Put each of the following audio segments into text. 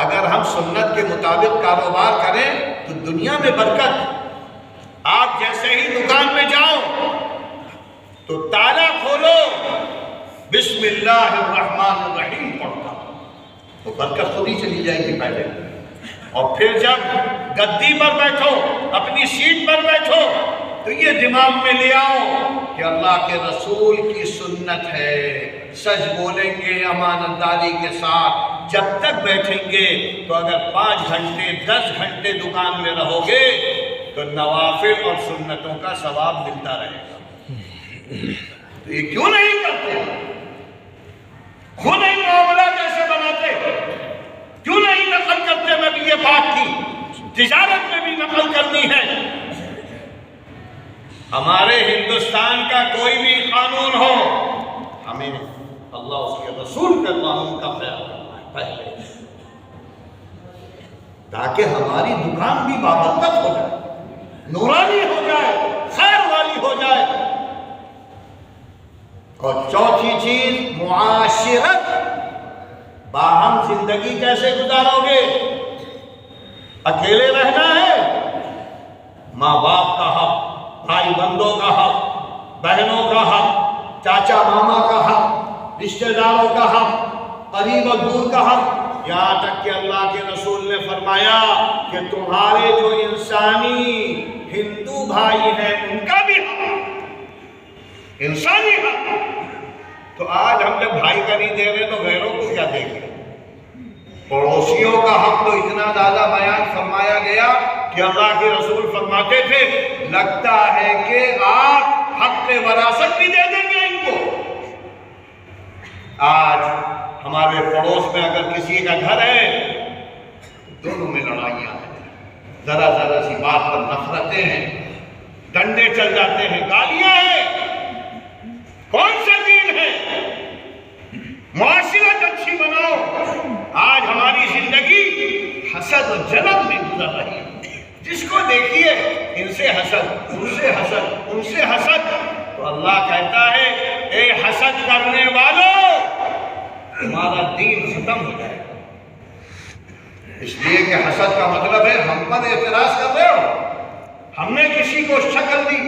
अगर हम सुन्नत के मुताबिक कारोबार करें तो दुनिया में बरकत। आप जैसे ही दुकान में जाओ तो ताला खोलो, बिस्मिल्लाहिर्रहमानिर्रहीम पढ़ता तो बरकत खुद ही चली जाएगी पहले। और फिर जब गद्दी पर बैठो, अपनी सीट पर बैठो, तो ये दिमाग में ले आओ कि अल्लाह के रसूल की सुन्नत है। सच बोलेंगे अमानतदारी के साथ। जब तक बैठेंगे तो अगर 5 घंटे 10 घंटे दुकान में रहोगे तो नवाफिल और सुन्नतों का सवाब मिलता रहेगा। तो ये क्यों नहीं करते? क्यों नहीं मामला कैसे बनाते? क्यों नहीं नकल करते? मैं भी ये बात की तिजारत में भी नकल करनी है। हमारे हिंदुस्तान का कोई भी कानून हो, हमें अल्लाह उसके रसूल के कानून का ख्याल करना है पहले, ताकि हमारी दुकान भी बाबरकत हो जाए, नूरानी हो जाए, खैर वाली हो जाए। और चौथी चीज मुआशिरत। बाहम जिंदगी कैसे गुजारोगे? अकेले रहना है, माँ बाप का हक, भाई बंदों का हक, बहनों का हक, चाचा मामा का हक, रिश्तेदारों का हक, करीब और दूर का हक। यहाँ तक कि अल्लाह के रसूल ने फरमाया कि तुम्हारे जो इंसानी हिंदू भाई हैं उनका भी हक, इंसानी हक। तो आज हम जब भाई का नहीं दे रहे तो गैरों को क्या देंगे? पड़ोसियों का हक तो इतना ज्यादा बयान फरमाया गया कि अल्लाह के रसूल फरमाते थे, लगता है कि आप हक वरासत भी दे देंगे इनको। आज हमारे पड़ोस में अगर किसी का घर है, दोनों में लड़ाइयां हैं, जरा जरा सी बात पर नफरतें हैं, डंडे चल जाते हैं, गालियां हैं। कौन सा दीन है? मुआशिरत अच्छी बनाओ। आज हमारी जिंदगी हसद और जलन में गुजर रही है। जिसको देखिए इनसे हसद, उनसे हसद, उनसे हसद। तो अल्लाह कहता है, ए हसद करने वालों, तुम्हारा दीन खत्म हो जाएगा। इसलिए कि हसद का मतलब है हम पर एतराज कर रहे हो। हमने किसी को शक्ल दी,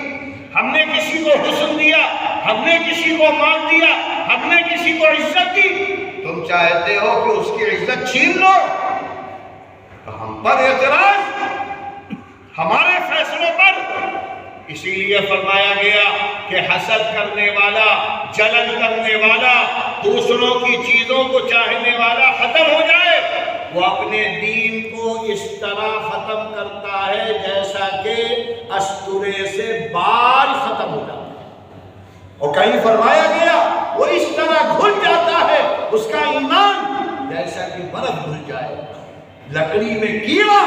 हमने किसी को हुस्न दिया, हमने किसी को मान दिया, हमने किसी को इज्जत दी, तुम चाहते हो कि उसकी इज्जत छीन लो। तो हम पर एतराज, हमारे फैसलों पर। इसीलिए फरमाया गया कि हसद करने वाला, जलन करने वाला, दूसरों की चीजों को चाहने वाला खत्म हो जाए। वो अपने दीन को इस तरह खत्म करता है जैसा कि अस्तुरे से बाल खत्म हो जाता है। और कहीं फरमाया गया वो इस तरह घुल जाता है उसका ईमान जैसा कि बर्फ घुल जाए, लकड़ी में कीड़ा।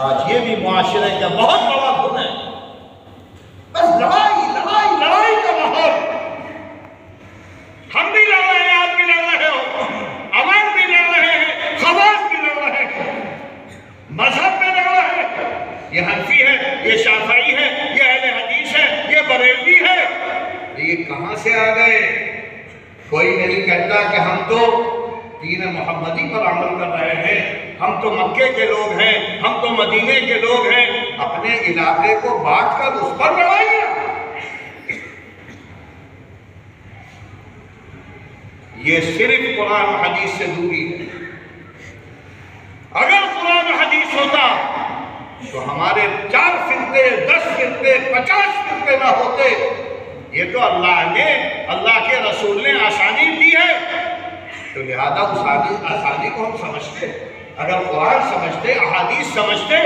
आज ये भी मुआशरे का बहुत बड़ा गुण है। बस लड़ाई लड़ाई लड़ाई का माहौल। हम भी लड़ रहे हैं, आप भी लड़ रहे हो, अवाम भी लड़ रहे हैं, खवास भी लड़ रहे हैं, मजहब में लड़ रहे हैं। ये हनफी है, ये शाफई है, ये अहले हदीस है, ये बरेलवी है। ये कहां से आ गए? कोई नहीं कहता कि हम तो दीन मोहम्मदी पर अमल कर रहे हैं, हम तो मक्के के लोग हैं, हम तो मदीने के लोग हैं। अपने इलाके को बांट कर उस पर लड़ाइए। ये सिर्फ कुरान हदीस से दूरी है। अगर कुरान हदीस होता तो हमारे 4 फिरके, 10 फिरके, 50 फिरके ना होते। ये तो अल्लाह ने, अल्लाह के रसूल ने आसानी दी है, तो लिहाजा उस आसानी को हम समझते। अगर कुरान समझते, अहादीस समझते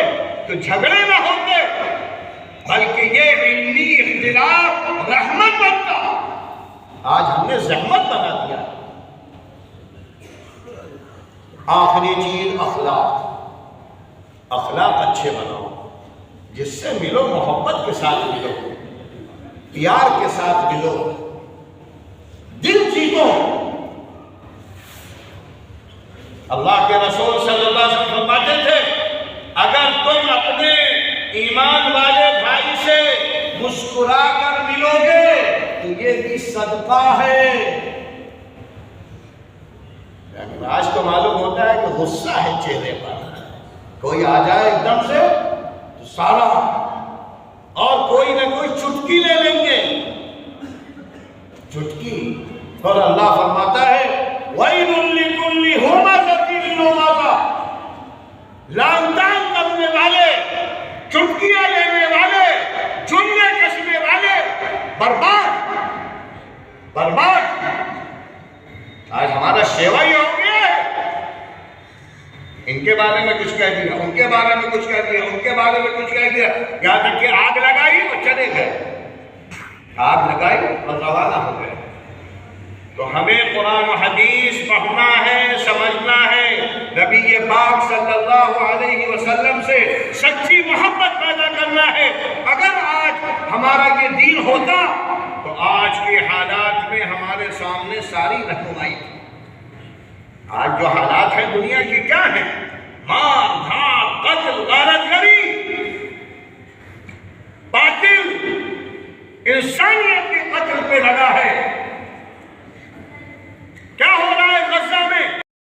तो झगड़े ना होते, बल्कि ये इल्मी इख्तिलाफ रहमत बनता। आज हमने जहमत बना दिया। आखिरी चीज अखलाक। अखलाक अच्छे बनाओ, जिससे मिलो मोहब्बत के साथ मिलो, प्यार के साथ मिलो, दिल जीतो। अल्लाह के रसूल सल्लल्लाहु अलैहि वसल्लम फरमाते थे, अगर तुम अपने ईमान वाले भाई से मुस्कुरा कर मिलोगे तो ये भी सदका है। आज तो मालूम होता है कि गुस्सा है चेहरे पर, कोई आ जाए एकदम से तो सारा, और कोई ना कोई चुटकी ले लेंगे, चुटकी। और अल्लाह फरमाता है वैलुल लिकुल्ली हुमज़तिन लुमज़ा, लांतान करने वाले, चुटकियां लेने वाले, जुमले कसने वाले, बर्बाद बर्बाद। आज हमारा सेवा ही हो गया है, इनके बारे में कुछ कह दिया, उनके बारे में कुछ कह दिया, उनके बारे में कुछ कह दिया, यहां तक कि आग लगाई और चले गए, आग लगाई और रवाना हो गए। तो हमें कुरान और हदीस पढ़ना है, समझना है, नबी पाक सल्लल्लाहु अलैहि वसल्लम से सच्ची मोहब्बत पैदा करना है। अगर आज हमारा ये दीन होता तो आज के हालात में हमारे सामने सारी रहनुमाई थी। आज जो हालात हैं दुनिया की क्या है, मार धाड़, कत्ल, गारतगरी, बातिल, इंसानियत के कत्ल पे लगा है।